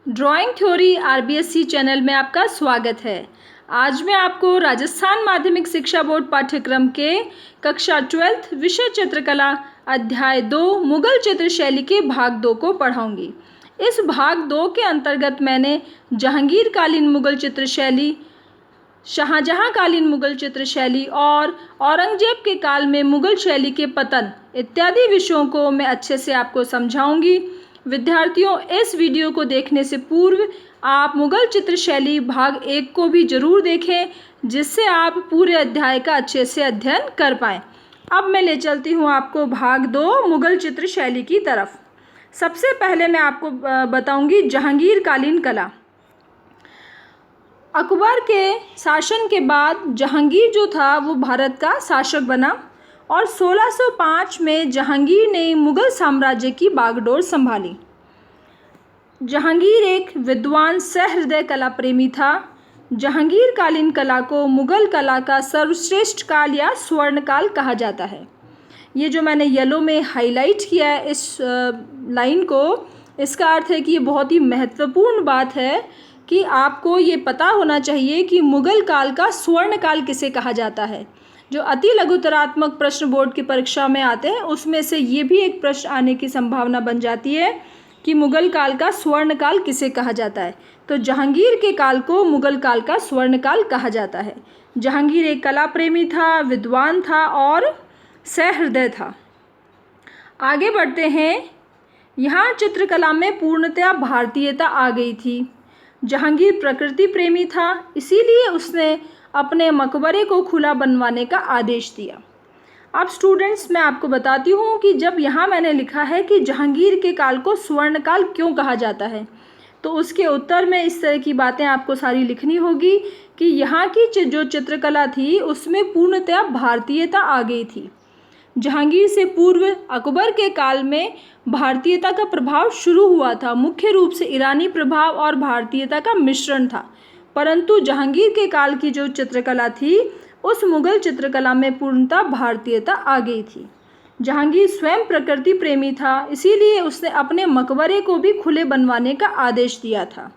Drawing theory RBSC channel में आपका स्वागत है। आज मैं आपको राजस्थान माध्यमिक शिक्षा बोर्ड पाठ्यक्रम के कक्षा 12th विषय चित्रकला अध्याय 2 मुगल चित्र शैली के भाग 2 को पढ़ाऊंगी। इस भाग 2 के अंतर्गत मैंने जहांगीर कालीन मुगल चित्र शैली, शाहजहां कालीन मुगल चित्र शैली और औरंगजेब के काल में मुगल शैली के पतन इत्यादि विषयों को मैं अच्छे से आपको समझाऊंगी। विद्यार्थियों, इस वीडियो को देखने से पूर्व आप मुगल चित्र शैली भाग 1 को भी जरूर देखें, जिससे आप पूरे अध्याय का अच्छे से अध्ययन कर पाएँ। अब मैं ले चलती हूँ आपको भाग 2 मुगल चित्र शैली की तरफ। सबसे पहले मैं आपको बताऊंगी जहांगीर कालीन कला। अकबर के शासन के बाद जहांगीर जो था वो भारत का शासक बना और 1605 में जहांगीर ने मुगल साम्राज्य की बागडोर संभाली। जहांगीर एक विद्वान सहृदय कला प्रेमी था। जहांगीर कालीन कला को मुगल कला का सर्वश्रेष्ठ काल या स्वर्ण काल कहा जाता है। ये जो मैंने येलो में हाईलाइट किया है इस लाइन को, इसका अर्थ है कि ये बहुत ही महत्वपूर्ण बात है कि आपको ये पता होना चाहिए कि मुगल काल का स्वर्ण काल किसे कहा जाता है। जो अति लघुतरात्मक प्रश्न बोर्ड की परीक्षा में आते हैं उसमें से ये भी एक प्रश्न आने की संभावना बन जाती है कि मुगल काल का स्वर्ण काल किसे कहा जाता है। तो जहांगीर के काल को मुगल काल का स्वर्ण काल कहा जाता है। जहांगीर एक कला प्रेमी था, विद्वान था और सहृदय था। आगे बढ़ते हैं। यहाँ चित्रकला में पूर्णतया भारतीयता आ गई थी। जहांगीर प्रकृति प्रेमी था, इसीलिए उसने अपने मकबरे को खुला बनवाने का आदेश दिया। अब स्टूडेंट्स, मैं आपको बताती हूँ कि जब यहाँ मैंने लिखा है कि जहांगीर के काल को स्वर्ण काल क्यों कहा जाता है, तो उसके उत्तर में इस तरह की बातें आपको सारी लिखनी होगी कि यहाँ की जो चित्रकला थी उसमें पूर्णतया भारतीयता आ गई थी। जहांगीर से पूर्व अकबर के काल में भारतीयता का प्रभाव शुरू हुआ था। मुख्य रूप से ईरानी प्रभाव और भारतीयता का मिश्रण था, परंतु जहांगीर के काल की जो चित्रकला थी उस मुगल चित्रकला में पूर्णतः भारतीयता आ गई थी। जहांगीर स्वयं प्रकृति प्रेमी था, इसीलिए उसने अपने मकबरे को भी खुले बनवाने का आदेश दिया था।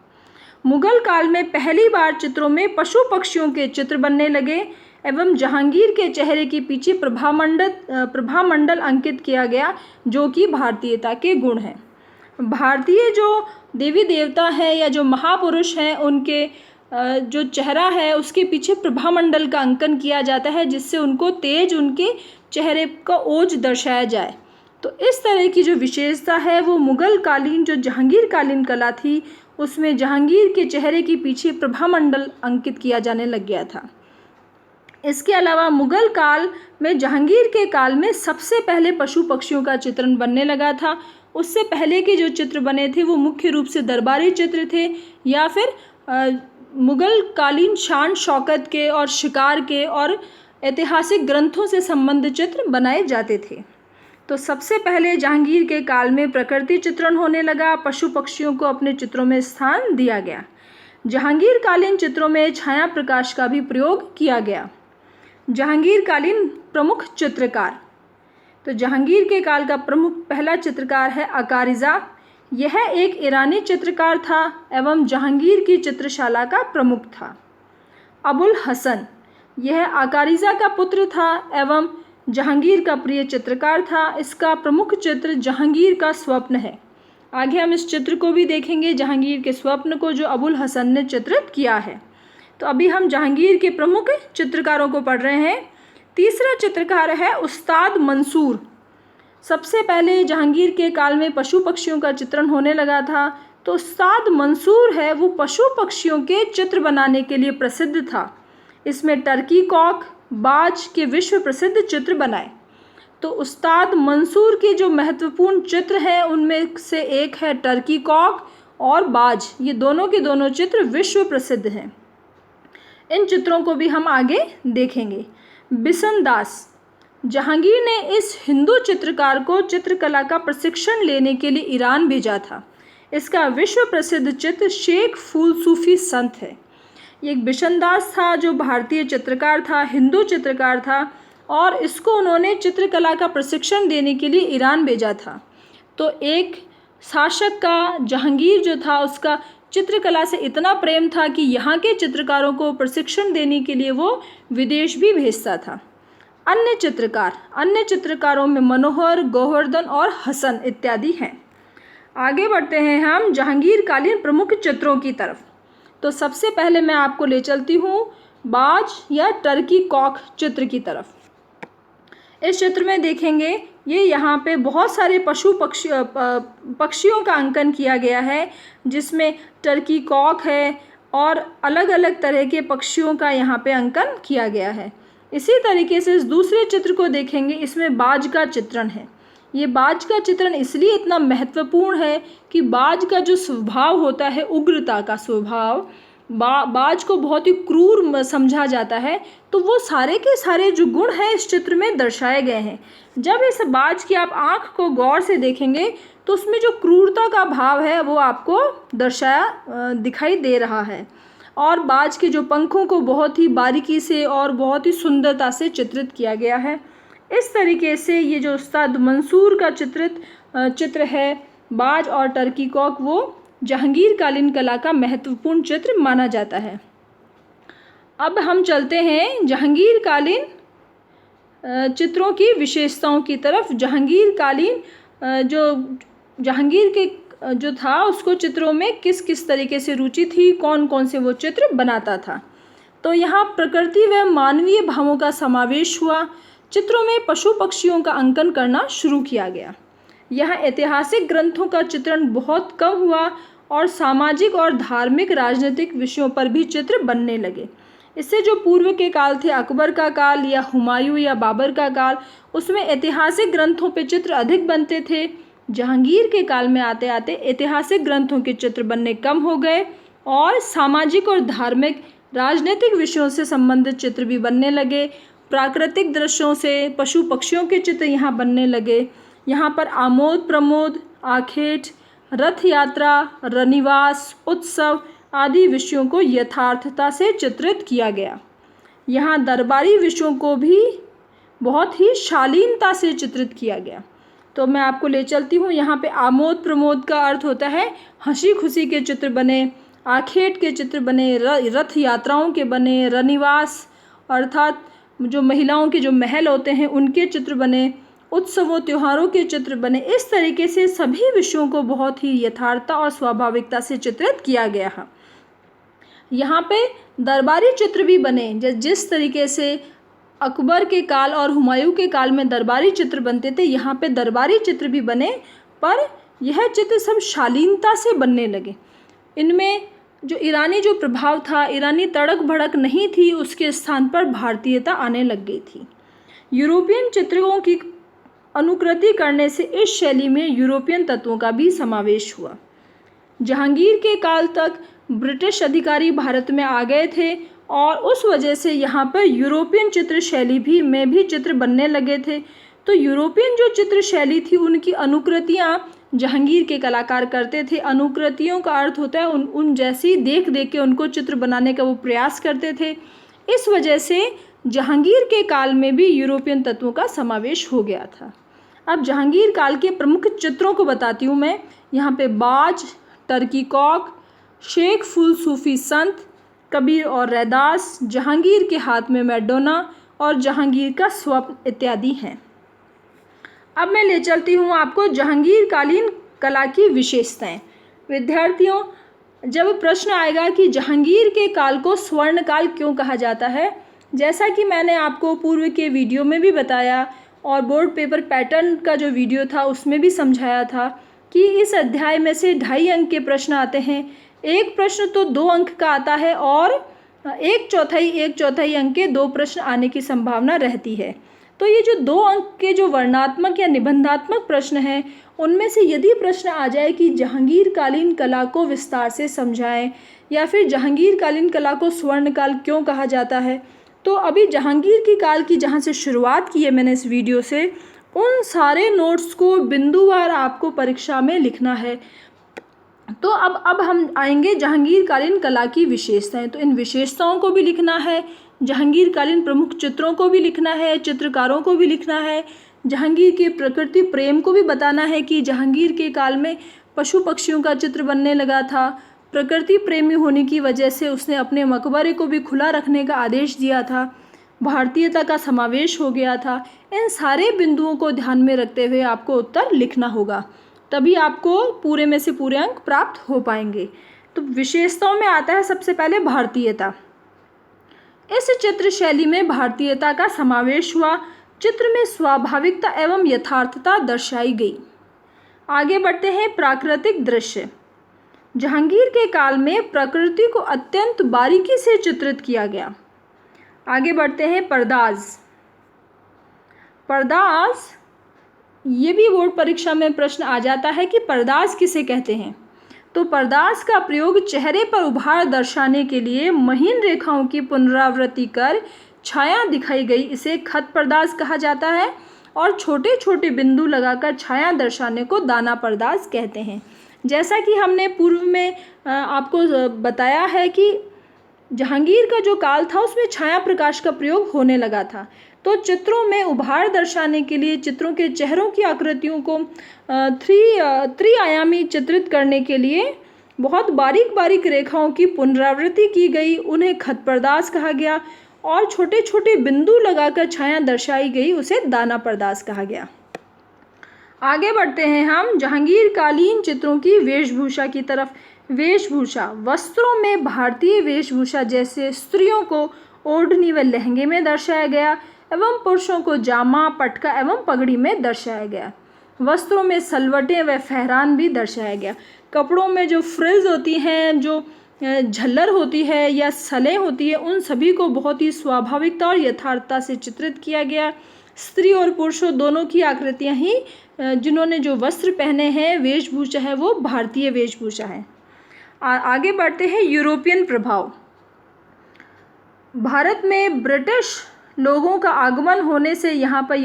मुगल काल में पहली बार चित्रों में पशु पक्षियों के चित्र बनने लगे एवं जहांगीर के चेहरे के पीछे प्रभामंडल अंकित किया गया, जो कि भारतीयता के गुण हैं। भारतीय जो देवी देवता है या जो महापुरुष हैं, उनके जो चेहरा है उसके पीछे प्रभामंडल का अंकन किया जाता है, जिससे उनको तेज, उनके चेहरे का ओज दर्शाया जाए। तो इस तरह की जो विशेषता है वो मुगल कालीन जो जहांगीर कालीन कला थी उसमें जहांगीर के चेहरे के पीछे प्रभामंडल अंकित किया जाने लग गया था। इसके अलावा मुगल काल में जहांगीर के काल में सबसे पहले पशु पक्षियों का चित्रण बनने लगा था। उससे पहले के जो चित्र बने थे वो मुख्य रूप से दरबारी चित्र थे या फिर मुगल कालीन शान शौकत के और शिकार के और ऐतिहासिक ग्रंथों से संबंधित चित्र बनाए जाते थे। तो सबसे पहले जहांगीर के काल में प्रकृति चित्रण होने लगा, पशु पक्षियों को अपने चित्रों में स्थान दिया गया। जहांगीर कालीन चित्रों में छाया प्रकाश का भी प्रयोग किया गया। जहांगीर कालीन प्रमुख चित्रकार, तो जहांगीर के काल का प्रमुख पहला चित्रकार है अकारिजा। यह एक ईरानी चित्रकार था एवं जहांगीर की चित्रशाला का प्रमुख था। अबुल हसन, यह अकारिजा का पुत्र था एवं जहांगीर का प्रिय चित्रकार था। इसका प्रमुख चित्र जहांगीर का स्वप्न है। आगे हम इस चित्र को भी देखेंगे, जहांगीर के स्वप्न को, जो अबुल हसन ने चित्रित किया है। तो अभी हम जहांगीर के प्रमुख चित्रकारों को पढ़ रहे हैं। तीसरा चित्रकार है उस्ताद मंसूर। सबसे पहले जहांगीर के काल में पशु पक्षियों का चित्रण होने लगा था, तो उस्ताद मंसूर है वो पशु पक्षियों के चित्र बनाने के लिए प्रसिद्ध था। इसमें टर्की कॉक, बाज के विश्व प्रसिद्ध चित्र बनाए। तो उस्ताद मंसूर के जो महत्वपूर्ण चित्र हैं उनमें से एक है टर्की कॉक और बाज। ये दोनों के दोनों चित्र विश्व प्रसिद्ध हैं। इन चित्रों को भी हम आगे देखेंगे। बिशन दास, जहांगीर ने इस हिंदू चित्रकार को चित्रकला का प्रशिक्षण लेने के लिए ईरान भेजा था। इसका विश्व प्रसिद्ध चित्र शेख फूल सूफी संत है। ये एक बिशन दास था जो भारतीय चित्रकार था, हिंदू चित्रकार था, और इसको उन्होंने चित्रकला का प्रशिक्षण देने के लिए ईरान भेजा था। तो एक शासक का, जहांगीर जो था उसका चित्रकला से इतना प्रेम था कि यहाँ के चित्रकारों को प्रशिक्षण देने के लिए वो विदेश भी भेजता था। अन्य चित्रकारों में मनोहर, गोवर्धन और हसन इत्यादि हैं। आगे बढ़ते हैं हम जहांगीर कालीन प्रमुख चित्रों की तरफ। तो सबसे पहले मैं आपको ले चलती हूँ बाज या टर्की कॉक चित्र की तरफ। इस चित्र में देखेंगे ये यहाँ पे बहुत सारे पक्षियों का अंकन किया गया है, जिसमें टर्की कॉक है और अलग अलग तरह के पक्षियों का यहाँ पे अंकन किया गया है। इसी तरीके से इस दूसरे चित्र को देखेंगे, इसमें बाज का चित्रण है। ये बाज का चित्रण इसलिए इतना महत्वपूर्ण है कि बाज का जो स्वभाव होता है, उग्रता का स्वभाव, बाज को बहुत ही क्रूर समझा जाता है, तो वो सारे के सारे जो गुण हैं इस चित्र में दर्शाए गए हैं। जब इस बाज की आप आँख को गौर से देखेंगे तो उसमें जो क्रूरता का भाव है वो आपको दिखाई दे रहा है। और बाज के जो पंखों को बहुत ही बारीकी से और बहुत ही सुंदरता से चित्रित किया गया है। इस तरीके से ये जो उस्ताद मंसूर का चित्र है बाज और टर्की कॉक, वो जहांगीर कालीन कला का महत्वपूर्ण चित्र माना जाता है। अब हम चलते हैं जहांगीर कालीन चित्रों की विशेषताओं की तरफ। जहांगीर कालीन जहांगीर के जो था उसको चित्रों में किस किस तरीके से रुचि थी, कौन कौन से वो चित्र बनाता था। तो यहाँ प्रकृति व मानवीय भावों का समावेश हुआ। चित्रों में पशु पक्षियों का अंकन करना शुरू किया गया। यहाँ ऐतिहासिक ग्रंथों का चित्रण बहुत कम हुआ और सामाजिक और धार्मिक राजनीतिक विषयों पर भी चित्र बनने लगे। इससे जो पूर्व के काल थे, अकबर का काल या हुमायूं या बाबर का काल, उसमें ऐतिहासिक ग्रंथों पे चित्र अधिक बनते थे। जहांगीर के काल में आते आते ऐतिहासिक ग्रंथों के चित्र बनने कम हो गए और सामाजिक और धार्मिक राजनीतिक विषयों से संबंधित चित्र भी बनने लगे। प्राकृतिक दृश्यों से पशु पक्षियों के चित्र यहाँ बनने लगे। यहाँ पर आमोद प्रमोद, आखेट, रथ यात्रा, रनिवास, उत्सव आदि विषयों को यथार्थता से चित्रित किया गया। यहाँ दरबारी विषयों को भी बहुत ही शालीनता से चित्रित किया गया। तो मैं आपको ले चलती हूँ। यहाँ पे आमोद प्रमोद का अर्थ होता है हंसी खुशी के चित्र बने, आखेट के चित्र बने, रथ यात्राओं के बने, रनिवास अर्थात जो महिलाओं के जो महल होते हैं उनके चित्र बने, उत्सवों त्योहारों के चित्र बने। इस तरीके से सभी विषयों को बहुत ही यथार्थता और स्वाभाविकता से चित्रित किया गया है। यहाँ पे दरबारी चित्र भी बने, जिस तरीके से अकबर के काल और हुमायूं के काल में दरबारी चित्र बनते थे, यहाँ पे दरबारी चित्र भी बने, पर यह चित्र सब शालीनता से बनने लगे। इनमें जो ईरानी जो प्रभाव था, ईरानी तड़क भड़क नहीं थी, उसके स्थान पर भारतीयता आने लग गई थी। यूरोपियन चित्रों की अनुकृति करने से इस शैली में यूरोपियन तत्वों का भी समावेश हुआ। जहांगीर के काल तक ब्रिटिश अधिकारी भारत में आ गए थे और उस वजह से यहाँ पर यूरोपियन चित्र शैली में भी चित्र बनने लगे थे। तो यूरोपियन जो चित्र शैली थी उनकी अनुकृतियाँ जहांगीर के कलाकार करते थे। अनुकृतियों का अर्थ होता है उन जैसी देख देख के उनको चित्र बनाने का वो प्रयास करते थे। इस वजह से जहांगीर के काल में भी यूरोपियन तत्वों का समावेश हो गया था। अब जहांगीर काल के प्रमुख चित्रों को बताती हूँ मैं। यहाँ पे बाज, टर्की कॉक, शेख फुल सूफी संत, कबीर और रैदास, जहांगीर के हाथ में मैडोना और जहांगीर का स्वप्न इत्यादि हैं। अब मैं ले चलती हूँ आपको जहांगीर कालीन कला की विशेषताएं। विद्यार्थियों, जब प्रश्न आएगा कि जहांगीर के काल को स्वर्ण काल क्यों कहा जाता है, जैसा कि मैंने आपको पूर्व के वीडियो में भी बताया और बोर्ड पेपर पैटर्न का जो वीडियो था उसमें भी समझाया था कि इस अध्याय में से 2.5 अंक के प्रश्न आते हैं। एक प्रश्न तो 2 अंक का आता है और एक चौथाई अंक के 2 प्रश्न आने की संभावना रहती है। तो ये जो 2 अंक के जो वर्णात्मक या निबंधात्मक प्रश्न हैं, उनमें से यदि प्रश्न आ जाए कि जहांगीर कालीन कला को विस्तार से समझाएं या फिर जहांगीर कालीन कला को स्वर्ण काल क्यों कहा जाता है, तो अभी जहांगीर की काल की जहाँ से शुरुआत की है मैंने इस वीडियो से, उन सारे नोट्स को बिंदुवार आपको परीक्षा में लिखना है। तो अब हम आएंगे जहांगीर कालीन कला की विशेषताएं। तो इन विशेषताओं को भी लिखना है, जहांगीर कालीन प्रमुख चित्रों को भी लिखना है, चित्रकारों को भी लिखना है, जहांगीर के प्रकृति प्रेम को भी बताना है कि जहांगीर के काल में पशु पक्षियों का चित्र बनने लगा था। प्रकृति प्रेमी होने की वजह से उसने अपने मकबरे को भी खुला रखने का आदेश दिया था। भारतीयता का समावेश हो गया था। इन सारे बिंदुओं को ध्यान में रखते हुए आपको उत्तर लिखना होगा, तभी आपको पूरे में से पूरे अंक प्राप्त हो पाएंगे। तो विशेषताओं में आता है सबसे पहले भारतीयता। इस चित्र शैली में भारतीयता का समावेश हुआ। चित्र में स्वाभाविकता एवं यथार्थता दर्शाई गई। आगे बढ़ते हैं, प्राकृतिक दृश्य। जहांगीर के काल में प्रकृति को अत्यंत बारीकी से चित्रित किया गया। आगे बढ़ते हैं, पर्दाज। पर्दाज, ये भी बोर्ड परीक्षा में प्रश्न आ जाता है कि पर्दाज किसे कहते हैं। तो पर्दाज का प्रयोग चेहरे पर उभार दर्शाने के लिए महीन रेखाओं की पुनरावृत्ति कर छाया दिखाई गई, इसे खत पर्दाज कहा जाता है। और छोटे छोटे बिंदु लगाकर छाया दर्शाने को दाना पर्दाज कहते हैं। जैसा कि हमने पूर्व में आपको बताया है कि जहांगीर का जो काल था उसमें छाया प्रकाश का प्रयोग होने लगा था। तो चित्रों में उभार दर्शाने के लिए चित्रों के चेहरों की आकृतियों को त्रिआयामी चित्रित करने के लिए बहुत बारीक बारीक रेखाओं की पुनरावृत्ति की गई, उन्हें खत पर्दाज कहा गया। और छोटे छोटे बिंदु लगाकर छाया दर्शाई गई, उसे दाना पर्दाज कहा गया। आगे बढ़ते हैं हम जहांगीर कालीन चित्रों की वेशभूषा की तरफ। वेशभूषा, वस्त्रों में भारतीय वेशभूषा जैसे स्त्रियों को ओढ़नी व लहंगे में दर्शाया गया एवं पुरुषों को जामा, पटका एवं पगड़ी में दर्शाया गया। वस्त्रों में सलवटें व फहरान भी दर्शाया गया। कपड़ों में जो फ्रिल्स होती हैं, जो झल्लर होती है या सलें होती है, उन सभी को बहुत ही स्वाभाविकता और यथार्थता से चित्रित किया गया। स्त्री और पुरुषों दोनों की आकृतियां ही, जिन्होंने जो वस्त्र पहने हैं, वेशभूषा है, वो भारतीय वेशभूषा है। आगे बढ़ते हैं, यूरोपियन प्रभाव। भारत में ब्रिटिश लोगों का आगमन होने से यहाँ पर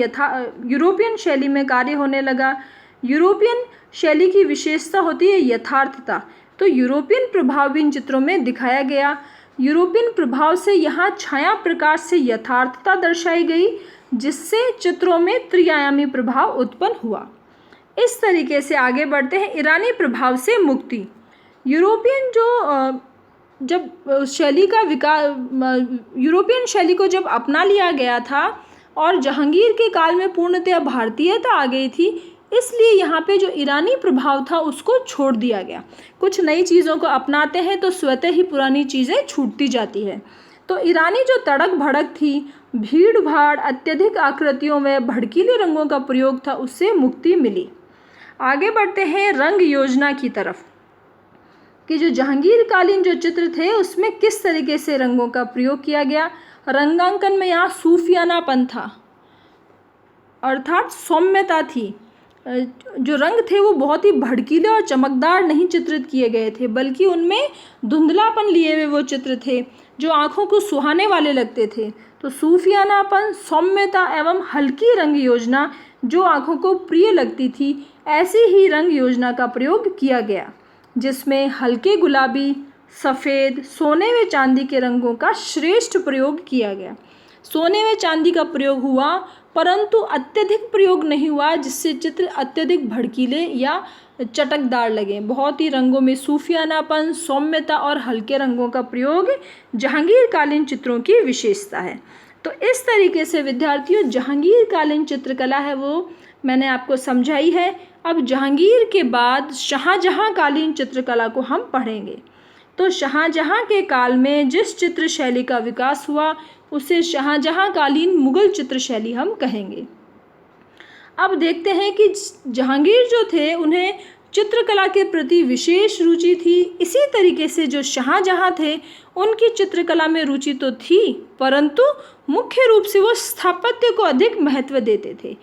यूरोपियन शैली में कार्य होने लगा। यूरोपियन शैली की विशेषता होती है यथार्थता। तो यूरोपियन प्रभाव भी इन चित्रों में दिखाया गया। यूरोपियन प्रभाव से यहाँ छाया प्रकाश से यथार्थता दर्शाई गई, जिससे चित्रों में त्रिआयामी प्रभाव उत्पन्न हुआ। इस तरीके से आगे बढ़ते हैं, ईरानी प्रभाव से मुक्ति। यूरोपियन यूरोपियन शैली को जब अपना लिया गया था और जहांगीर के काल में पूर्णतः भारतीयता आ गई थी, इसलिए यहाँ पे जो ईरानी प्रभाव था उसको छोड़ दिया गया। कुछ नई चीज़ों को अपनाते हैं तो स्वतः ही पुरानी चीज़ें छूटती जाती है। तो ईरानी जो तड़क भड़क थी, भीड़ भाड़, अत्यधिक आकृतियों में भड़कीले रंगों का प्रयोग था, उससे मुक्ति मिली। आगे बढ़ते हैं रंग योजना की तरफ कि जो जहांगीर कालीन जो चित्र थे उसमें किस तरीके से रंगों का प्रयोग किया गया। रंगांकन में यहाँ सूफियानापन था, अर्थात सौम्यता थी। जो रंग थे वो बहुत ही भड़कीले और चमकदार नहीं चित्रित किए गए थे, बल्कि उनमें धुंधलापन लिए हुए वो चित्र थे जो आँखों को सुहाने वाले लगते थे। तो सूफियानापन, सौम्यता एवं हल्की रंग योजना जो आँखों को प्रिय लगती थी, ऐसी ही रंग योजना का प्रयोग किया गया, जिसमें हल्के गुलाबी, सफ़ेद, सोने व चांदी के रंगों का श्रेष्ठ प्रयोग किया गया। सोने व चांदी का प्रयोग हुआ, परंतु अत्यधिक प्रयोग नहीं हुआ, जिससे चित्र अत्यधिक भड़कीले या चटकदार लगे। बहुत ही रंगों में सूफियानापन, सौम्यता और हल्के रंगों का प्रयोग जहांगीर कालीन चित्रों की विशेषता है। तो इस तरीके से विद्यार्थियों, जहांगीर कालीन चित्रकला है वो मैंने आपको समझाई है। अब जहांगीर के बाद शाहजहां कालीन चित्रकला को हम पढ़ेंगे। तो शाहजहां के काल में जिस चित्र शैली का विकास हुआ उसे शाहजहां कालीन मुगल चित्र शैली हम कहेंगे। अब देखते हैं कि जहांगीर जो थे उन्हें चित्रकला के प्रति विशेष रुचि थी। इसी तरीके से जो शाहजहां थे उनकी चित्रकला में रुचि तो थी, परंतु मुख्य रूप से वो स्थापत्य को अधिक महत्व देते थे।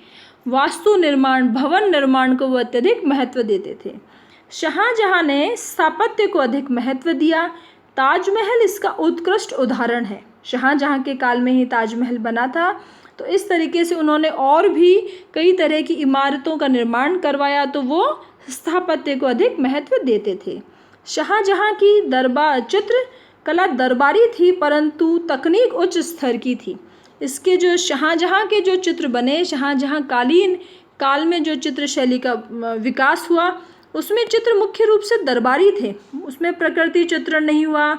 वास्तु निर्माण, भवन निर्माण को वो अत्यधिक महत्व देते थे। शाहजहां ने स्थापत्य को अधिक महत्व दिया। ताजमहल इसका उत्कृष्ट उदाहरण है। शाहजहां के काल में ही ताजमहल बना था। तो इस तरीके से उन्होंने और भी कई तरह की इमारतों का निर्माण करवाया, तो वो स्थापत्य को अधिक महत्व देते थे। शाहजहां की चित्रकला दरबारी थी, परंतु तकनीक उच्च स्तर की थी। इसके जो शाहजहां के जो चित्र बने, शाहजहां कालीन काल में जो चित्र शैली का विकास हुआ, उसमें चित्र मुख्य रूप से दरबारी थे, उसमें प्रकृति चित्रण नहीं हुआ,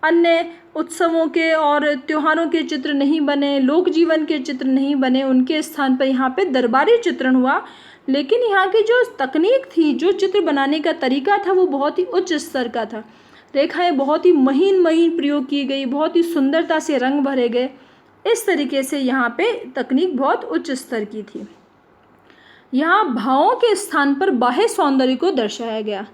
अन्य उत्सवों के और त्योहारों के चित्र नहीं बने, लोक जीवन के चित्र नहीं बने, उनके स्थान पर यहाँ पे दरबारी चित्रण हुआ। लेकिन यहाँ की जो तकनीक थी, जो चित्र बनाने का तरीका था, वो बहुत ही उच्च स्तर का था। रेखाएं बहुत ही महीन महीन प्रयोग की गई, बहुत ही सुंदरता से रंग भरे गए। इस तरीके से यहाँ पे तकनीक बहुत उच्च स्तर की थी। यहाँ भावों के स्थान पर बाह्य सौंदर्य को दर्शाया गया।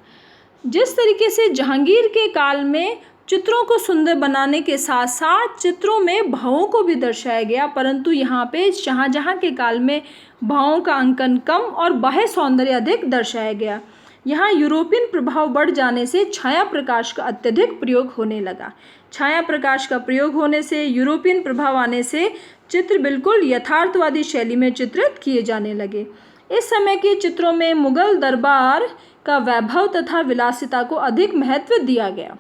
जिस तरीके से जहांगीर के काल में चित्रों को सुंदर बनाने के साथ साथ चित्रों में भावों को भी दर्शाया गया, परंतु यहाँ पे शाहजहाँ के काल में भावों का अंकन कम और बाह्य सौंदर्य अधिक दर्शाया गया। यहाँ यूरोपियन प्रभाव बढ़ जाने से छाया प्रकाश का अत्यधिक प्रयोग होने लगा। छाया प्रकाश का प्रयोग होने से, यूरोपियन प्रभाव आने से चित्र बिल्कुल यथार्थवादी शैली में चित्रित किए जाने लगे। इस समय के चित्रों में मुगल दरबार का वैभव तथा विलासिता को अधिक महत्व दिया गया।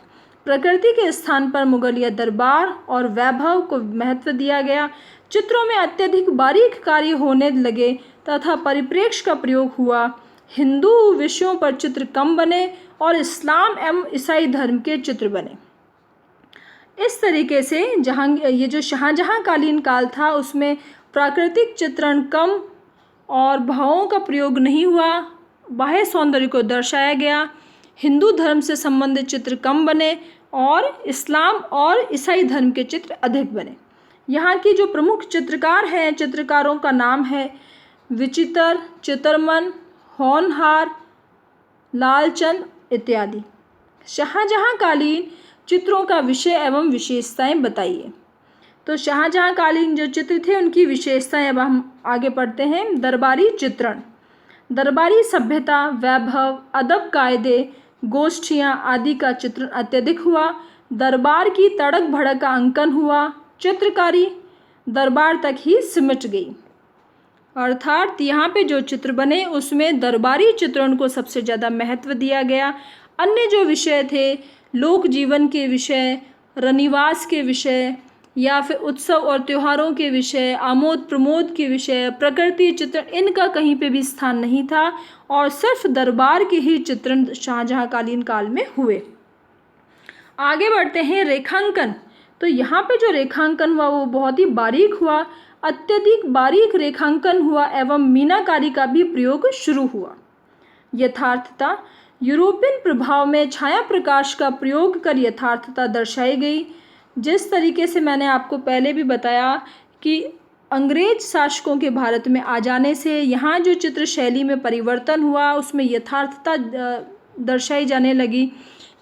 प्रकृति के स्थान पर मुगलिया दरबार और वैभव को महत्व दिया गया। चित्रों में अत्यधिक बारीक कार्य होने लगे तथा परिप्रेक्ष्य का प्रयोग हुआ। हिंदू विषयों पर चित्र कम बने और इस्लाम एवं ईसाई धर्म के चित्र बने। इस तरीके से ये जो शाहजहाँ कालीन काल था, उसमें प्राकृतिक चित्रण कम और भावों का प्रयोग नहीं हुआ, बाह्य सौंदर्य को दर्शाया गया। हिंदू धर्म से संबंधित चित्र कम बने और इस्लाम और ईसाई धर्म के चित्र अधिक बने। यहाँ की जो प्रमुख चित्रकार हैं, चित्रकारों का नाम है विचित्र, चित्रमन, होनहार, लालचंद इत्यादि। शाहजहाँ कालीन चित्रों का विषय एवं विशेषताएं बताइए। तो शाहजहाँ कालीन जो चित्र थे, उनकी विशेषताएं अब हम आगे पढ़ते हैं। दरबारी चित्रण, दरबारी सभ्यता, वैभव, अदब, कायदे, गोष्ठियाँ आदि का चित्रण अत्यधिक हुआ। दरबार की तड़क भड़क का अंकन हुआ। चित्रकारी दरबार तक ही सिमट गई, अर्थात यहाँ पे जो चित्र बने उसमें दरबारी चित्रण को सबसे ज़्यादा महत्व दिया गया। अन्य जो विषय थे, लोक जीवन के विषय, रनिवास के विषय या फिर उत्सव और त्योहारों के विषय, आमोद प्रमोद के विषय, प्रकृति चित्रण, इनका कहीं पे भी स्थान नहीं था और सिर्फ दरबार के ही चित्रण शाहजहाँ कालीन काल में हुए। आगे बढ़ते हैं। रेखांकन, तो यहाँ पे जो रेखांकन हुआ वो बहुत ही बारीक हुआ, अत्यधिक बारीक रेखांकन हुआ एवं मीनाकारी का भी प्रयोग शुरू हुआ। यथार्थता, यूरोपियन प्रभाव में छाया प्रकाश का प्रयोग कर यथार्थता दर्शाई गई। जिस तरीके से मैंने आपको पहले भी बताया कि अंग्रेज शासकों के भारत में आ जाने से यहाँ जो चित्र शैली में परिवर्तन हुआ, उसमें यथार्थता दर्शाई जाने लगी।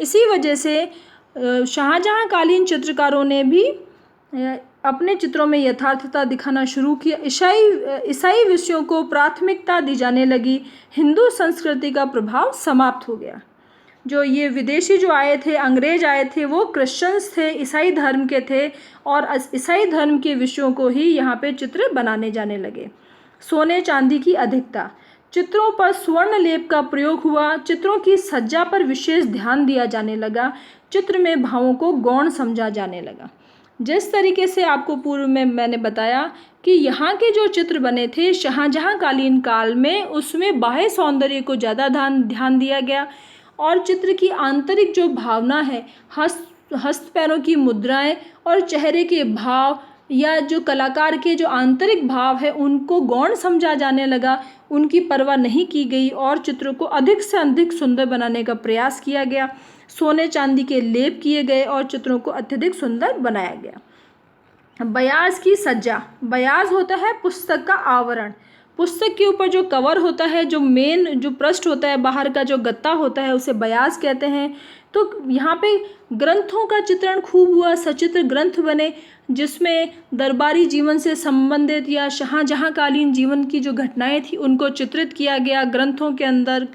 इसी वजह से शाहजहाँ कालीन चित्रकारों ने भी अपने चित्रों में यथार्थता दिखाना शुरू किया। ईसाई विषयों को प्राथमिकता दी जाने लगी। हिंदू संस्कृति का प्रभाव समाप्त हो गया। जो ये विदेशी जो आए थे, अंग्रेज आए थे, वो क्रिश्चियंस थे, ईसाई धर्म के थे और ईसाई धर्म के विषयों को ही यहाँ पे चित्र बनाने जाने लगे। सोने चांदी की अधिकता, चित्रों पर स्वर्ण लेप का प्रयोग हुआ। चित्रों की सज्जा पर विशेष ध्यान दिया जाने लगा। चित्र में भावों को गौण समझा जाने लगा। जिस तरीके से आपको पूर्व में मैंने बताया कि यहाँ के जो चित्र बने थे शाहजहाँ कालीन काल में, उसमें बाह्य सौंदर्य को ज़्यादा ध्यान दिया गया और चित्र की आंतरिक जो भावना है, हस्त पैरों की मुद्राएं और चेहरे के भाव या जो कलाकार के जो आंतरिक भाव है, उनको गौण समझा जाने लगा। उनकी परवाह नहीं की गई और चित्रों को अधिक से अधिक सुंदर बनाने का प्रयास किया गया। सोने चांदी के लेप किए गए और चित्रों को अत्यधिक सुंदर बनाया गया। बयाज की सज्जा, बयाज होता है पुस्तक का आवरण। पुस्तक के ऊपर जो कवर होता है, जो मेन जो पृष्ठ होता है, बाहर का जो गत्ता होता है, उसे बयाज कहते हैं। तो यहाँ पे ग्रंथों का चित्रण खूब हुआ। सचित्र ग्रंथ बने जिसमें दरबारी जीवन से संबंधित या शाहजहाँ कालीन जीवन की जो घटनाएं थी उनको चित्रित किया गया ग्रंथों के अंदर।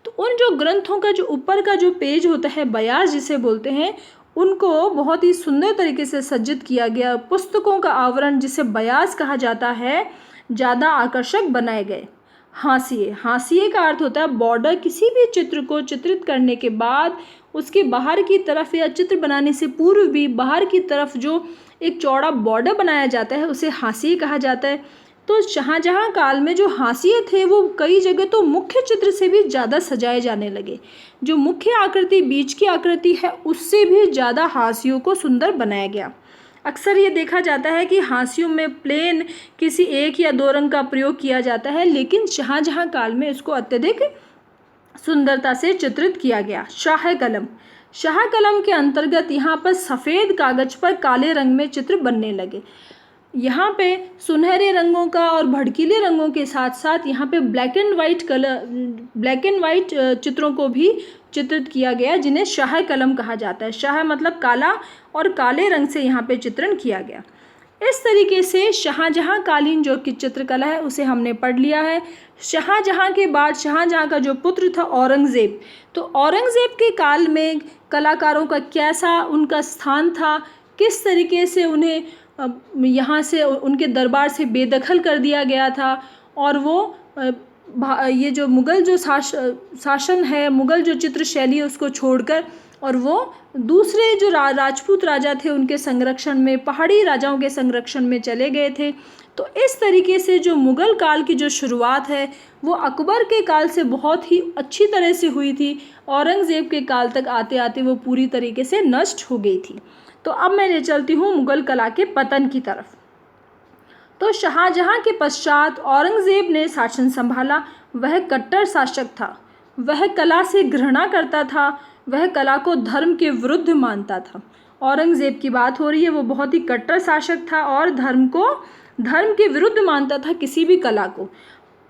तो उन जो ग्रंथों का जो ऊपर का जो पेज होता है, बयाज जिसे बोलते हैं, उनको बहुत ही सुंदर तरीके से सज्जित किया गया। पुस्तकों का आवरण जिसे बयाज कहा जाता है, ज़्यादा आकर्षक बनाए गए। हाशिए, हाशिए का अर्थ होता है बॉर्डर। किसी भी चित्र को चित्रित करने के बाद उसके बाहर की तरफ या चित्र बनाने से पूर्व भी बाहर की तरफ जो एक चौड़ा बॉर्डर बनाया जाता है उसे हाशिए कहा जाता है। तो शाहजहाँ काल में जो हाशिए थे वो कई जगह तो मुख्य चित्र से भी ज़्यादा सजाए जाने लगे। जो मुख्य आकृति बीच की आकृति है उससे भी ज़्यादा हाशियों को सुंदर बनाया गया। अक्सर ये देखा जाता है कि हाशियों में प्लेन किसी एक या दो रंग का प्रयोग किया जाता है, लेकिन शाहजहाँ काल में इसको अत्यधिक सुंदरता से चित्रित किया गया। शाह कलम, शाह कलम के अंतर्गत यहाँ पर सफ़ेद कागज पर काले रंग में चित्र बनने लगे। यहाँ पे सुनहरे रंगों का और भड़कीले रंगों के साथ साथ यहाँ पे ब्लैक एंड वाइट चित्रों को भी चित्रित किया गया, जिन्हें शाह कलम कहा जाता है। शाह मतलब काला और काले रंग से यहाँ पे चित्रण किया गया। इस तरीके से शाहजहाँ कालीन जो कि चित्रकला है उसे हमने पढ़ लिया है। शाहजहाँ के बाद शाहजहाँ का जो पुत्र था औरंगज़ेब, तो औरंगज़ेब के काल में कलाकारों का कैसा उनका स्थान था, किस तरीके से उन्हें यहाँ से उनके दरबार से बेदखल कर दिया गया था और वो ये जो मुग़ल जो शासन है, मुग़ल जो चित्र शैली है उसको छोड़कर और वो दूसरे जो राजपूत राजा थे उनके संरक्षण में, पहाड़ी राजाओं के संरक्षण में चले गए थे। तो इस तरीके से जो मुग़ल काल की जो शुरुआत है वो अकबर के काल से बहुत ही अच्छी तरह से हुई थी। औरंगज़ेब के काल तक आते आते वो पूरी तरीके से नष्ट हो गई थी। तो अब मैं ले चलती हूँ मुग़ल कला के पतन की तरफ। तो शाहजहाँ के पश्चात औरंगज़ेब ने शासन संभाला। वह कट्टर शासक था, वह कला से घृणा करता था, वह कला को धर्म के विरुद्ध मानता था। औरंगज़ेब की बात हो रही है, वो बहुत ही कट्टर शासक था और धर्म के विरुद्ध मानता था किसी भी कला को।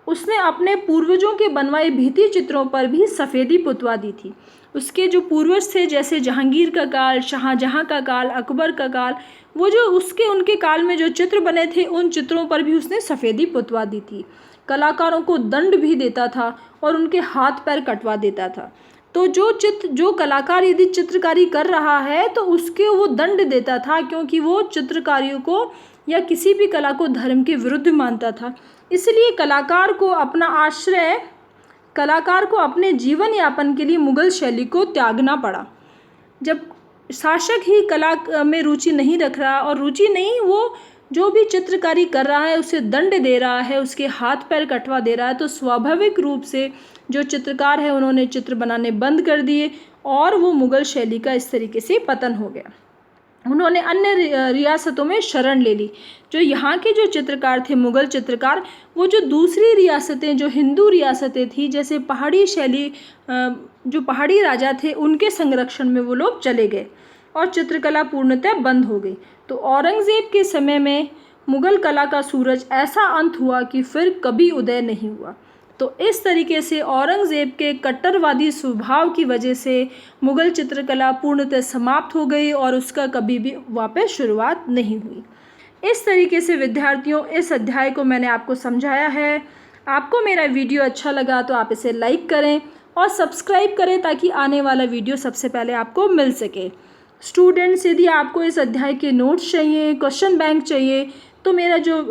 उसने अपने पूर्वजों के बनवाए भित्ति चित्रों पर भी सफ़ेदी पुतवा दी थी। उसके जो पूर्वज थे जैसे जहांगीर का काल, शाहजहाँ का काल, अकबर का काल, वो जो उनके काल में जो चित्र बने थे उन चित्रों पर भी उसने सफ़ेदी पुतवा दी थी। कलाकारों को दंड भी देता था और उनके हाथ पैर कटवा देता था। तो जो कलाकार यदि चित्रकारी कर रहा है तो उसके वो दंड देता था, क्योंकि वो चित्रकारियों को या किसी भी कला को धर्म के विरुद्ध मानता था। इसलिए कलाकार को अपने जीवन यापन के लिए मुग़ल शैली को त्यागना पड़ा। जब शासक ही कला में रुचि नहीं रख रहा और रुचि नहीं, वो जो भी चित्रकारी कर रहा है उसे दंड दे रहा है, उसके हाथ पैर कटवा दे रहा है, तो स्वाभाविक रूप से जो चित्रकार है उन्होंने चित्र बनाने बंद कर दिए और वो मुग़ल शैली का इस तरीके से पतन हो गया। उन्होंने अन्य रियासतों में शरण ले ली। जो यहाँ के जो चित्रकार थे मुग़ल चित्रकार, वो जो दूसरी रियासतें जो हिंदू रियासतें थी, जैसे पहाड़ी शैली जो पहाड़ी राजा थे उनके संरक्षण में वो लोग चले गए और चित्रकला पूर्णतः बंद हो गई। तो औरंगज़ेब के समय में मुग़ल कला का सूरज ऐसा अंत हुआ कि फिर कभी उदय नहीं हुआ। तो इस तरीके से औरंगज़ेब के कट्टरवादी स्वभाव की वजह से मुग़ल चित्रकला पूर्णतः समाप्त हो गई और उसका कभी भी वापस शुरुआत नहीं हुई। इस तरीके से विद्यार्थियों, इस अध्याय को मैंने आपको समझाया है। आपको मेरा वीडियो अच्छा लगा तो आप इसे लाइक करें और सब्सक्राइब करें ताकि आने वाला वीडियो सबसे पहले आपको मिल सके। स्टूडेंट्स, यदि आपको इस अध्याय के नोट्स चाहिए, क्वेश्चन बैंक चाहिए, तो मेरा जो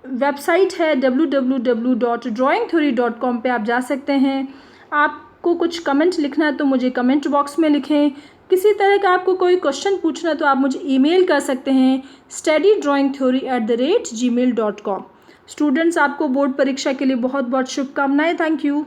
वेबसाइट है www.drawingtheory.com पे आप जा सकते हैं। आपको कुछ कमेंट लिखना है तो मुझे कमेंट बॉक्स में लिखें। किसी तरह का आपको कोई क्वेश्चन पूछना है तो आप मुझे ईमेल कर सकते हैं studydrawingtheory@gmail.com। स्टूडेंट्स, आपको बोर्ड परीक्षा के लिए बहुत बहुत शुभकामनाएं। Thank you.